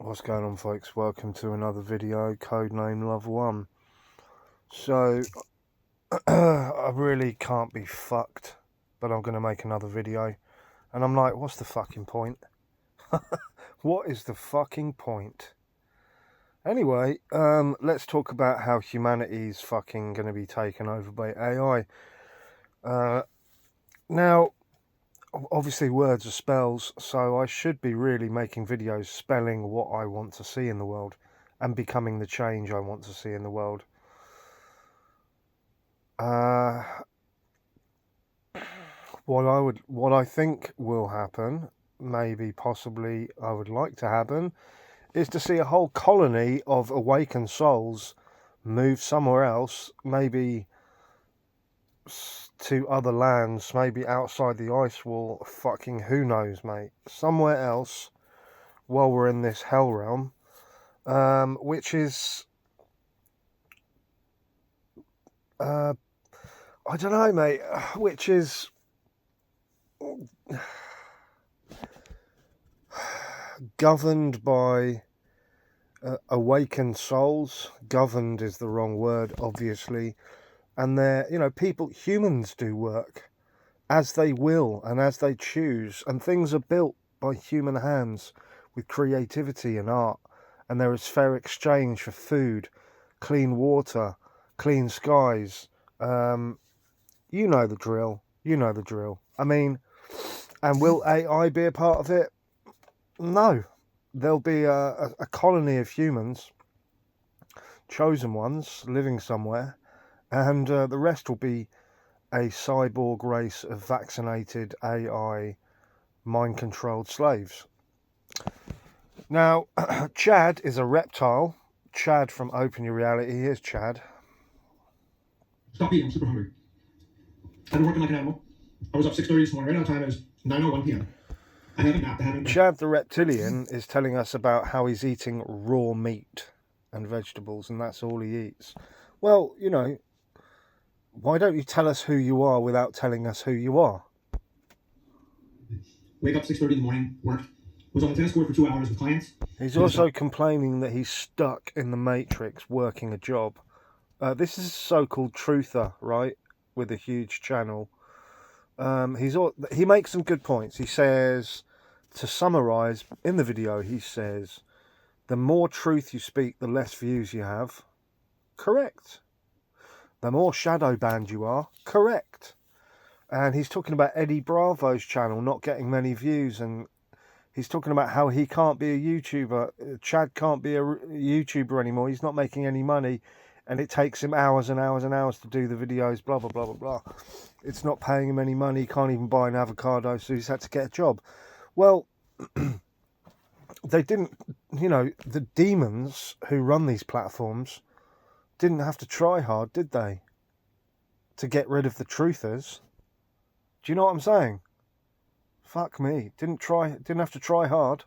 What's going on, folks? Welcome to another video, codename Love One. So, I really can't be fucked, but I'm going to make another video. And I'm like, what's the fucking point? What is the fucking point? Anyway, let's talk about how humanity's fucking going to be taken over by AI. Now, obviously words are spells, so I should be really making videos spelling what I want to see in the world and becoming the change I want to see in the world. What I think will happen, maybe possibly I would like to happen, is to see a whole colony of awakened souls move somewhere else, maybe to other lands, maybe outside the ice wall, fucking who knows, mate. Somewhere else, while we're in this hell realm, which is, I don't know, mate, which is governed by awakened souls. Governed is the wrong word, obviously. And they're, humans do work as they will and as they choose. And things are built by human hands with creativity and art. And there is fair exchange for food, clean water, clean skies. You know the drill. You know the drill. I mean, and will AI be a part of it? No. There'll be a colony of humans, chosen ones, living somewhere, and the rest will be a cyborg race of vaccinated AI mind-controlled slaves. Now, Chad is a reptile. Chad from Open Your Reality. Here's Chad. Stop eating, I'm super hungry. I've been working like an animal. I was up 6:30 this morning. Right now time is 9:01 p.m. I haven't napped. Chad the reptilian is telling us about how he's eating raw meat and vegetables, and that's all he eats. Well, why don't you tell us who you are without telling us who you are? Wake up 6:30 in the morning, worked. Was on the tennis court for 2 hours with clients. He's also complaining that he's stuck in the Matrix working a job. This is a so-called truther, right, with a huge channel. He makes some good points. He says, to summarise, in the video, he says, the more truth you speak, the less views you have. Correct. The more shadow banned you are. Correct. And he's talking about Eddie Bravo's channel not getting many views, and he's talking about how he can't be a YouTuber. Chad can't be a YouTuber anymore. He's not making any money, and it takes him hours and hours and hours to do the videos, blah, blah, blah, blah, blah. It's not paying him any money. He can't even buy an avocado, so he's had to get a job. Well, they didn't, the demons who run these platforms didn't have to try hard, did they? To get rid of the truthers. Do you know what I'm saying? Fuck me. Didn't have to try hard.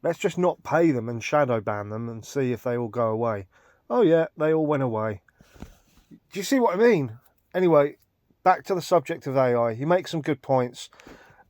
Let's just not pay them and shadow ban them and see if they all go away. Oh yeah, they all went away. Do you see what I mean? Anyway, back to the subject of AI. He makes some good points.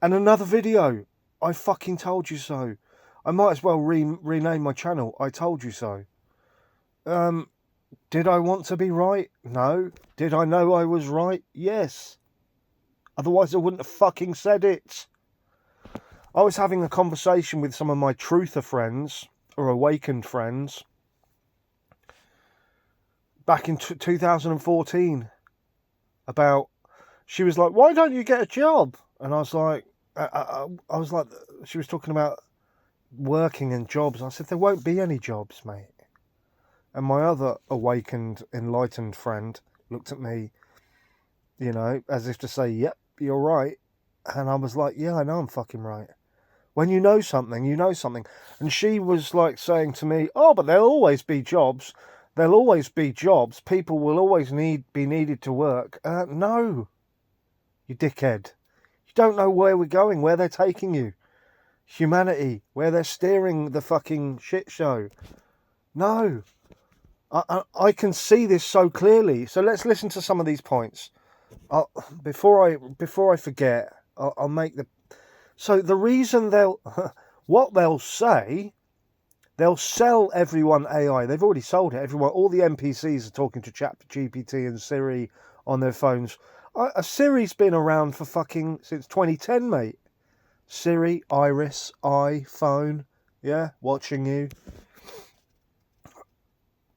And another video. I fucking told you so. I might as well rename my channel. I told you so. Did I want to be right? No. Did I know I was right? Yes. Otherwise I wouldn't have fucking said it. I was having a conversation with some of my truther friends, or awakened friends, back in 2014, about, she was like, why don't you get a job? And I was like, she was talking about working and jobs. I said, there won't be any jobs, mate. And my other awakened, enlightened friend looked at me, as if to say, yep, you're right. And I was like, yeah, I know I'm fucking right. When you know something, you know something. And she was like saying to me, oh, but there'll always be jobs. There'll always be jobs. People will always be needed to work. No, you dickhead. You don't know where we're going, where they're taking you. Humanity, where they're steering the fucking shit show. No. I can see this so clearly. So let's listen to some of these points. Before I forget, I'll make the... So the reason what they'll say They'll sell everyone AI. They've already sold it. Everyone, all the NPCs are talking to ChatGPT and Siri on their phones. Siri's been around for fucking since 2010, mate. Siri, Iris, iPhone, yeah, watching you.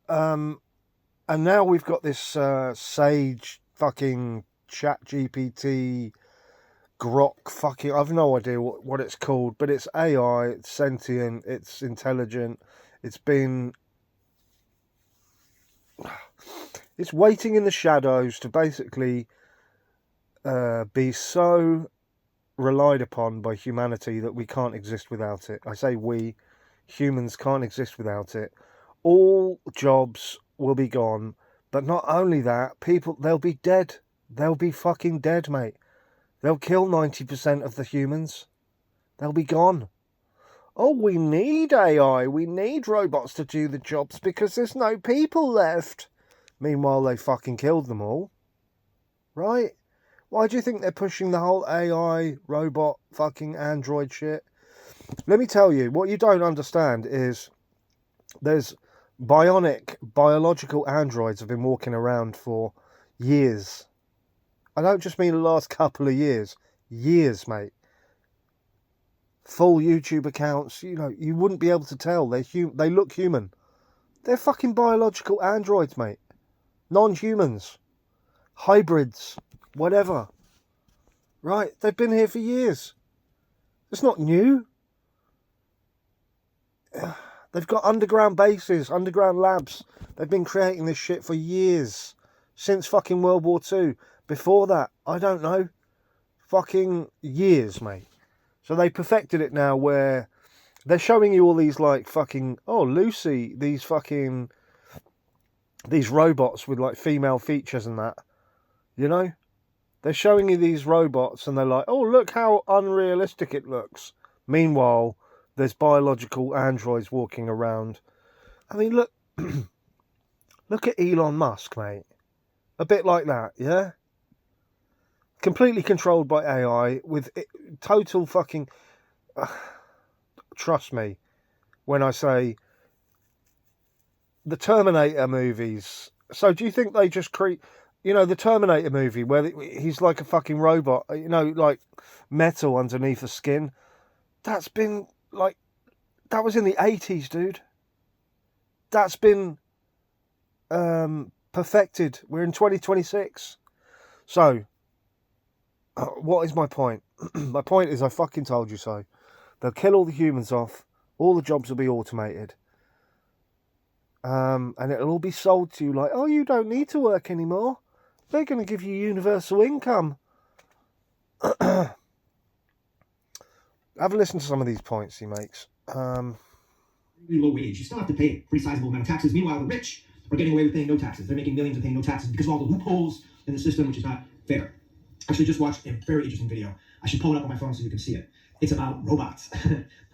And now we've got this Sage fucking ChatGPT Grok fucking, I've no idea what it's called, but it's AI, it's sentient, it's intelligent, it's waiting in the shadows to basically be so relied upon by humanity that we can't exist without it. I say we, humans can't exist without it. All jobs will be gone, but not only that, they'll be dead. They'll be fucking dead, mate. They'll kill 90% of the humans. They'll be gone. Oh, we need AI. We need robots to do the jobs because there's no people left. Meanwhile, they fucking killed them all. Right? Why do you think they're pushing the whole AI, robot, fucking android shit? Let me tell you, what you don't understand is there's biological androids have been walking around for years. I don't just mean the last couple of years. Years, mate. Full YouTube accounts. You know, you wouldn't be able to tell. They look human. They're fucking biological androids, mate. Non-humans. Hybrids. Whatever. Right? They've been here for years. It's not new. They've got underground bases, underground labs. They've been creating this shit for years. Since fucking World War II. Before that, I don't know. Fucking years, mate. So they perfected it now where they're showing you all these like fucking, oh, Lucy, these robots with like female features and that. You know? They're showing you these robots and they're like, oh, look how unrealistic it looks. Meanwhile, there's biological androids walking around. I mean, look, look at Elon Musk, mate. A bit like that, yeah? Completely controlled by AI with total fucking... trust me when I say the Terminator movies. So do you think they just create... You know, the Terminator movie where he's like a fucking robot, you know, like metal underneath the skin. That's been like... That was in the 80s, dude. That's been perfected. We're in 2026. So... what is my point? My point is I fucking told you so. They'll kill all the humans off. All the jobs will be automated. And it'll all be sold to you like, oh, you don't need to work anymore. They're going to give you universal income. Have a listen to some of these points he makes. Low wage. You still have to pay a pretty sizable amount of taxes. Meanwhile, the rich are getting away with paying no taxes. They're making millions and paying no taxes because of all the loopholes in the system, which is not fair. I actually just watched a very interesting video. I should pull it up on my phone so you can see it. It's about robots.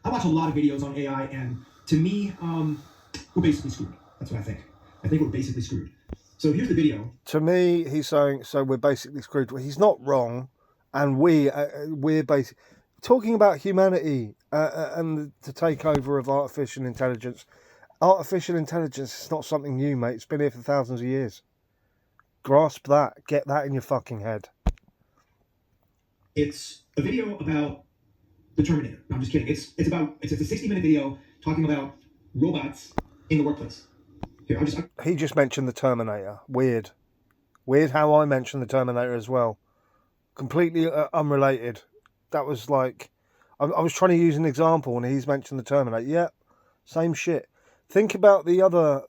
I watch a lot of videos on AI, and to me, we're basically screwed. That's what I think. I think we're basically screwed. So here's the video. To me, he's saying, so we're basically screwed. He's not wrong, and we're basically talking about humanity and the takeover of artificial intelligence. Artificial intelligence is not something new, mate. It's been here for thousands of years. Grasp that. Get that in your fucking head. It's a video about the Terminator. No, I'm just kidding. It's a 60-minute video talking about robots in the workplace. Here, He just mentioned the Terminator. Weird how I mentioned the Terminator as well. Completely unrelated. That was like, I was trying to use an example and he's mentioned the Terminator. Yeah, same shit. Think about the other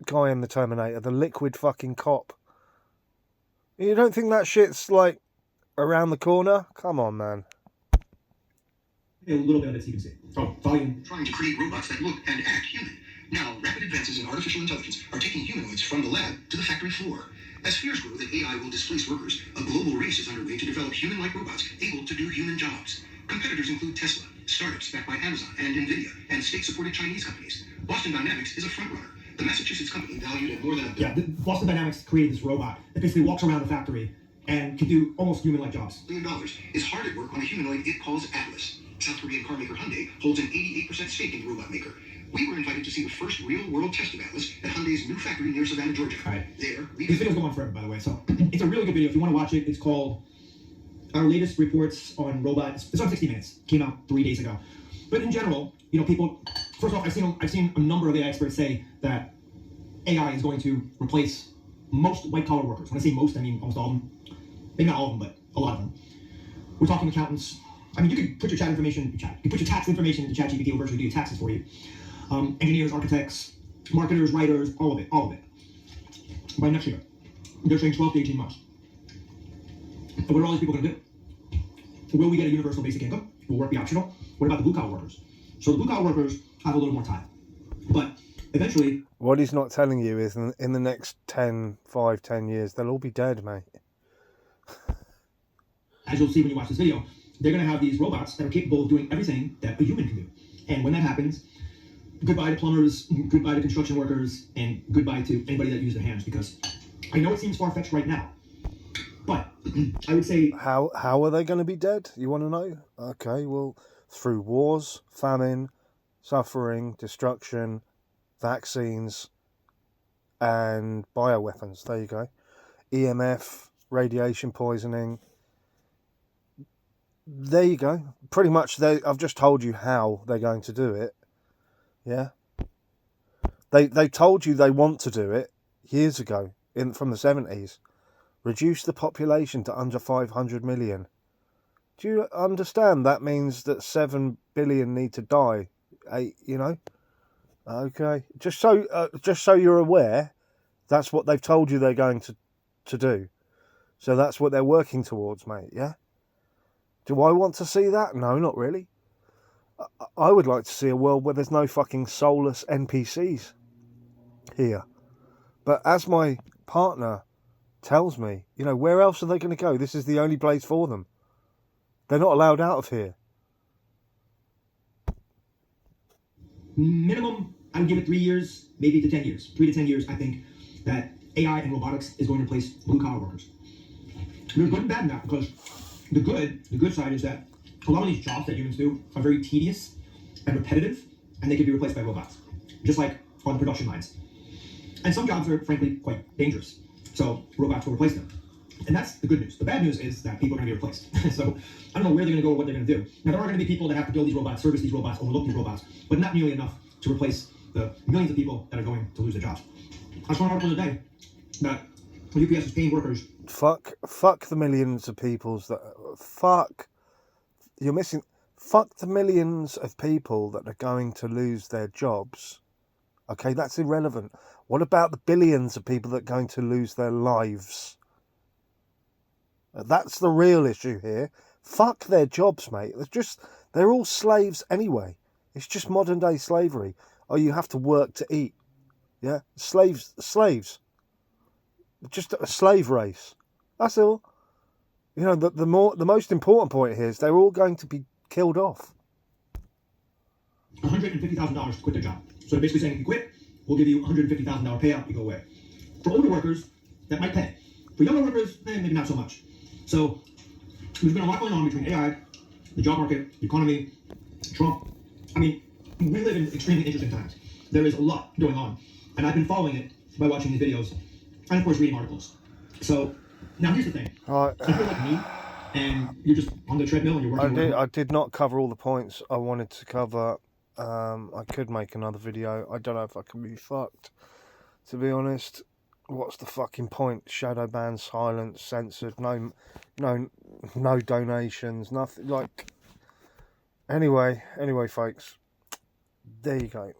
guy in the Terminator, the liquid fucking cop. You don't think that shit's like around the corner? Come on, man. A little bit of it so you can see. Oh, volume. Trying to create robots that look and act human. Now, rapid advances in artificial intelligence are taking humanoids from the lab to the factory floor. As fears grow that AI will displace workers, a global race is underway to develop human-like robots able to do human jobs. Competitors include Tesla, startups backed by Amazon and NVIDIA, and state-supported Chinese companies. Boston Dynamics is a frontrunner. The Massachusetts company, valued at more than Boston Dynamics created this robot that basically walks around the factory and can do almost human-like jobs. $1 billion is hard at work on a humanoid it calls Atlas. South Korean carmaker Hyundai holds an 88% stake in the robot maker. We were invited to see the first real-world test of Atlas at Hyundai's new factory near Savannah, Georgia. All right. There, we These videos go on forever, by the way, so it's a really good video. If you want to watch it, it's called Our Latest Reports on Robots. It's on 60 Minutes. Came out 3 days ago. But in general, you know, people, first off, I've seen a number of AI experts say that AI is going to replace most white-collar workers. When I say most, I mean almost all of them. Maybe not all of them, but a lot of them. We're talking accountants. I mean, you could put your tax information into ChatGPT, will virtually do your taxes for you. Engineers, architects, marketers, writers, all of it. By next year, they're saying 12 to 18 months. And what are all these people going to do? Will we get a universal basic income? Will work be optional? What about the blue-collar workers? So the blue-collar workers have a little more time. But eventually... What he's not telling you is in the next 10 years, they'll all be dead, mate. As you'll see when you watch this video, they're going to have these robots that are capable of doing everything that a human can do. And when that happens, goodbye to plumbers, goodbye to construction workers, and goodbye to anybody that uses their hands, because I know it seems far-fetched right now, but I would say... How are they going to be dead? You want to know? Okay, well, through wars, famine, suffering, destruction, vaccines, and bioweapons. There you go. EMF, radiation poisoning. There you go. Pretty much, I've just told you how they're going to do it. Yeah. They told you they want to do it years ago, from the 70s. Reduce the population to under 500 million. Do you understand? That means that 7 billion need to die. You know? Okay. Just so you're aware, that's what they've told you they're going to do. So that's what they're working towards, mate, yeah? Do I want to see that? No, not really. I would like to see a world where there's no fucking soulless NPCs here. But as my partner tells me, you know, where else are they going to go? This is the only place for them. They're not allowed out of here. Minimum, I would give it 3 years, maybe to 10 years. 3 to 10 years, I think that AI and robotics is going to replace blue-collar workers. There's good and bad in that, because the good side is that a lot of these jobs that humans do are very tedious and repetitive, and they can be replaced by robots, just like on the production lines. And some jobs are, frankly, quite dangerous, so robots will replace them. And that's the good news. The bad news is that people are going to be replaced. So I don't know where they're going to go or what they're going to do. Now, there are going to be people that have to build these robots, service these robots, overlook these robots, but not nearly enough to replace the millions of people that are going to lose their jobs. I saw an article today that UPS is paying workers. Fuck the millions of peoples that... You're missing... Fuck the millions of people that are going to lose their jobs. Okay, that's irrelevant. What about the billions of people that are going to lose their lives? That's the real issue here. Fuck their jobs, mate. They're all slaves anyway. It's just modern day slavery. Oh, you have to work to eat. Yeah? Slaves. Just a slave race. That's all. You know, the most important point here is they're all going to be killed off. $150,000 to quit their job. So they're basically saying, if you quit, we'll give you $150,000 payout, you go away. For older workers, that might pay. For younger workers, maybe not so much. So there's been a lot going on between AI, the job market, the economy, Trump. I mean, we live in extremely interesting times. There is a lot going on. And I've been following it by watching these videos and, of course, reading articles. So now here's the thing. If you're like me and you're just on the treadmill and you're working... I did not cover all the points I wanted to cover. I could make another video. I don't know if I can be fucked, to be honest. What's the fucking point? Shadow ban, silence, censored, no donations, nothing. Like, anyway, folks, there you go.